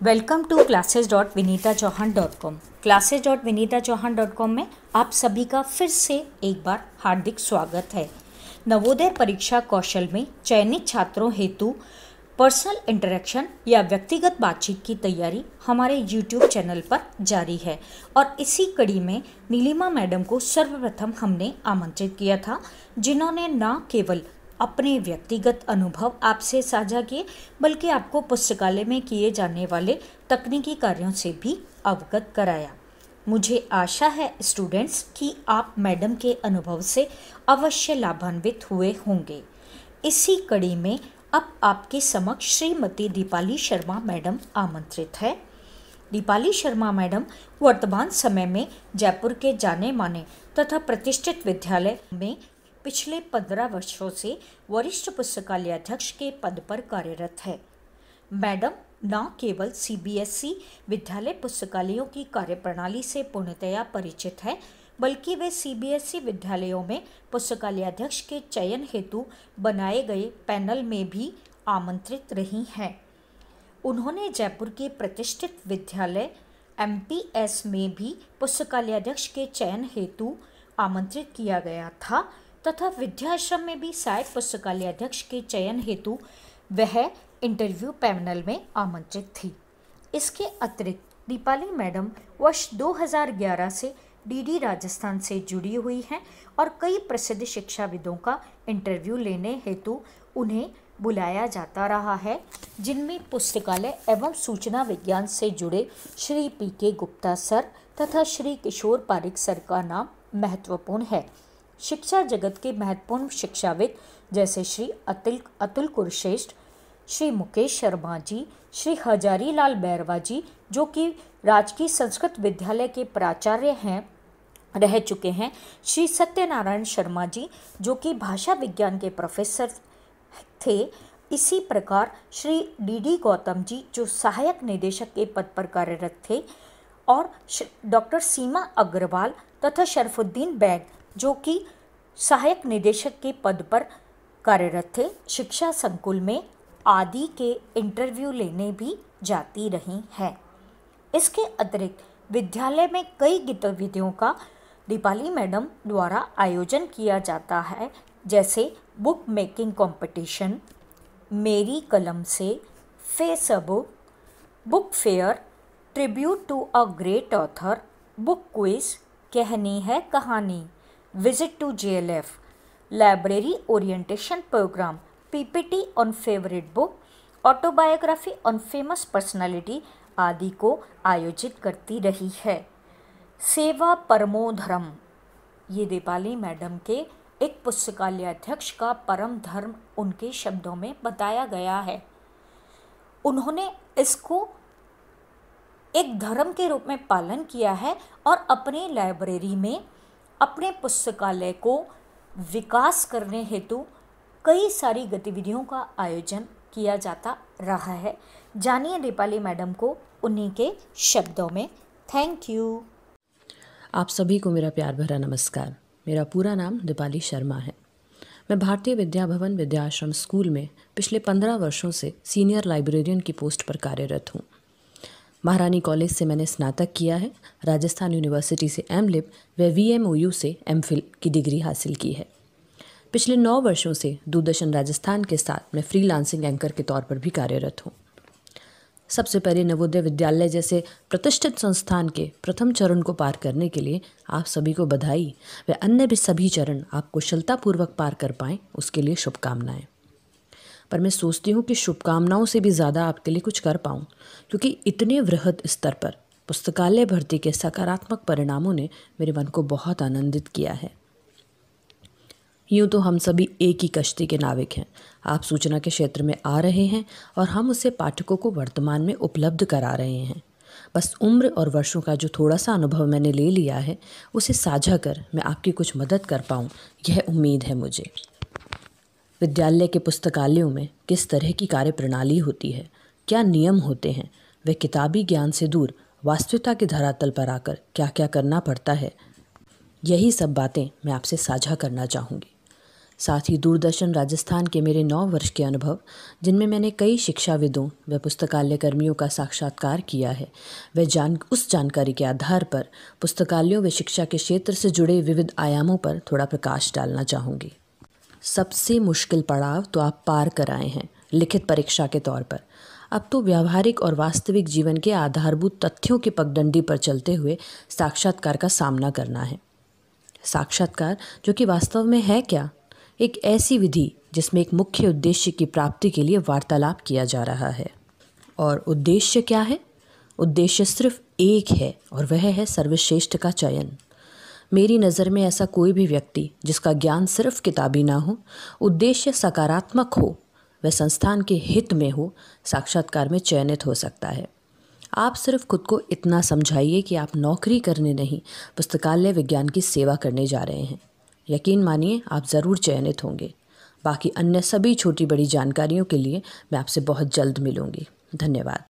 Welcome to classes.vinitachauhan.com। classes.vinitachauhan.com में आप सभी का फिर से एक बार हार्दिक स्वागत है। नवोदय परीक्षा कौशल में चयनित छात्रों हेतु पर्सनल इंटरेक्शन या व्यक्तिगत बातचीत की तैयारी हमारे YouTube चैनल पर जारी है और इसी कड़ी में नीलिमा मैडम को सर्वप्रथम हमने आमंत्रित किया था, जिन्होंने न केवल अपने व्यक्तिगत अनुभव आपसे साझा किए बल्कि आपको पुस्तकालय में किए जाने वाले तकनीकी कार्यों से भी अवगत कराया। मुझे आशा है स्टूडेंट्स कि आप मैडम के अनुभव से अवश्य लाभान्वित हुए होंगे। इसी कड़ी में अब आपके समक्ष श्रीमती दीपाली शर्मा मैडम आमंत्रित है। दीपाली शर्मा मैडम वर्तमान समय में जयपुर के जाने माने तथा प्रतिष्ठित विद्यालय में पिछले 15 वर्षों से वरिष्ठ पुस्तकालयाध्यक्ष के पद पर कार्यरत है। मैडम न केवल CBSE विद्यालय पुस्तकालयों की कार्यप्रणाली से पूर्णतया परिचित है, बल्कि वे CBSE विद्यालयों में पुस्तकालयाध्यक्ष के चयन हेतु बनाए गए पैनल में भी आमंत्रित रही हैं। उन्होंने जयपुर के प्रतिष्ठित विद्यालय MPS में भी पुस्तकालयाध्यक्ष के चयन हेतु आमंत्रित किया गया था तथा विद्याश्रम में भी सहायक पुस्तकालयाध्यक्ष के चयन हेतु वह इंटरव्यू पैनल में आमंत्रित थी। इसके अतिरिक्त दीपाली मैडम वर्ष 2011 से DD राजस्थान से जुड़ी हुई हैं और कई प्रसिद्ध शिक्षाविदों का इंटरव्यू लेने हेतु उन्हें बुलाया जाता रहा है, जिनमें पुस्तकालय एवं सूचना विज्ञान से जुड़े श्री PK गुप्ता सर तथा श्री किशोर पारिक सर का नाम महत्वपूर्ण है। शिक्षा जगत के महत्वपूर्ण शिक्षाविद जैसे श्री अतुल कुरश्रेष्ठ, श्री मुकेश शर्मा जी, श्री हजारी लाल बैरवा जी जो कि राजकीय संस्कृत विद्यालय के प्राचार्य रह चुके हैं, श्री सत्यनारायण शर्मा जी जो कि भाषा विज्ञान के प्रोफेसर थे। इसी प्रकार श्री DD गौतम जी जो सहायक निदेशक के पद पर कार्यरत थे और डॉक्टर सीमा अग्रवाल तथा शरफुद्दीन बैग जो कि सहायक निदेशक के पद पर कार्यरत थे, शिक्षा संकुल में आदि के इंटरव्यू लेने भी जाती रही हैं। इसके अतिरिक्त विद्यालय में कई गतिविधियों का दीपाली मैडम द्वारा आयोजन किया जाता है, जैसे बुक मेकिंग कंपटीशन, मेरी कलम से, Facebook, book fair, tribute to a great author, book quiz, कहनी है कहानी, visit to JLF, library orientation programme, PPT on favourite book, autobiography on famous personality आदि को आयोजित करती रही है। सेवा परमो धर्म, ये दीपाली मैडम के एक पुस्तकालयाध्यक्ष का परम धर्म उनके शब्दों में बताया गया है। उन्होंने इसको एक धर्म के रूप में पालन किया है और अपने लाइब्रेरी में अपने पुस्तकालय को विकास करने हेतु कई सारी गतिविधियों का आयोजन किया जाता रहा है। जानिए दीपाली मैडम को उन्हीं के शब्दों में। Thank you. आप सभी को मेरा प्यार भरा नमस्कार। मेरा पूरा नाम दीपाली शर्मा है। मैं भारतीय विद्या भवन विद्याश्रम स्कूल में पिछले 15 वर्षों से सीनियर लाइब्रेरियन की पोस्ट पर कार्यरत हूँ। महारानी कॉलेज से मैंने स्नातक किया है। राजस्थान यूनिवर्सिटी से MLib व VMOU से MPhil की डिग्री हासिल की है। पिछले 9 वर्षों से दूरदर्शन राजस्थान के साथ मैं फ्रीलांसिंग एंकर के तौर पर भी कार्यरत हूँ। सबसे पहले नवोदय विद्यालय जैसे प्रतिष्ठित संस्थान के प्रथम चरण को पार करने के लिए आप सभी को बधाई व अन्य भी सभी चरण आप कुशलतापूर्वक पार कर पाएँ, उसके लिए शुभकामनाएँ। पर मैं सोचती हूँ कि शुभकामनाओं से भी ज़्यादा आपके लिए कुछ कर पाऊँ, क्योंकि इतने वृहद स्तर पर पुस्तकालय भर्ती के सकारात्मक परिणामों ने मेरे मन को बहुत आनंदित किया है। यूँ तो हम सभी एक ही कश्ती के नाविक हैं। आप सूचना के क्षेत्र में आ रहे हैं और हम उसे पाठकों को वर्तमान में उपलब्ध करा रहे हैं। बस उम्र और वर्षों का जो थोड़ा सा अनुभव मैंने ले लिया है, उसे साझा कर मैं आपकी कुछ मदद कर पाऊँ, यह उम्मीद है मुझे। विद्यालय के पुस्तकालयों में किस तरह की कार्यप्रणाली होती है, क्या नियम होते हैं, वे किताबी ज्ञान से दूर वास्तविकता के धरातल पर आकर क्या क्या करना पड़ता है, यही सब बातें मैं आपसे साझा करना चाहूँगी। साथ ही दूरदर्शन राजस्थान के मेरे 9 वर्ष के अनुभव, जिनमें मैंने कई शिक्षाविदों व पुस्तकालय कर्मियों का साक्षात्कार किया है, उस जानकारी के आधार पर पुस्तकालयों व शिक्षा के क्षेत्र से जुड़े विविध आयामों पर थोड़ा प्रकाश डालना चाहूँगी। सबसे मुश्किल पड़ाव तो आप पार कर आए हैं लिखित परीक्षा के तौर पर। अब तो व्यावहारिक और वास्तविक जीवन के आधारभूत तथ्यों की पगडंडी पर चलते हुए साक्षात्कार का सामना करना है। साक्षात्कार, जो कि वास्तव में है क्या? एक ऐसी विधि जिसमें एक मुख्य उद्देश्य की प्राप्ति के लिए वार्तालाप किया जा रहा है। और उद्देश्य क्या है? उद्देश्य सिर्फ एक है और वह है सर्वश्रेष्ठ का चयन। मेरी नज़र में ऐसा कोई भी व्यक्ति जिसका ज्ञान सिर्फ किताबी ना हो, उद्देश्य सकारात्मक हो, वह संस्थान के हित में हो, साक्षात्कार में चयनित हो सकता है। आप सिर्फ खुद को इतना समझाइए कि आप नौकरी करने नहीं, पुस्तकालय विज्ञान की सेवा करने जा रहे हैं। यकीन मानिए, आप ज़रूर चयनित होंगे। बाकी अन्य सभी छोटी बड़ी जानकारियों के लिए मैं आपसे बहुत जल्द मिलूंगी। धन्यवाद।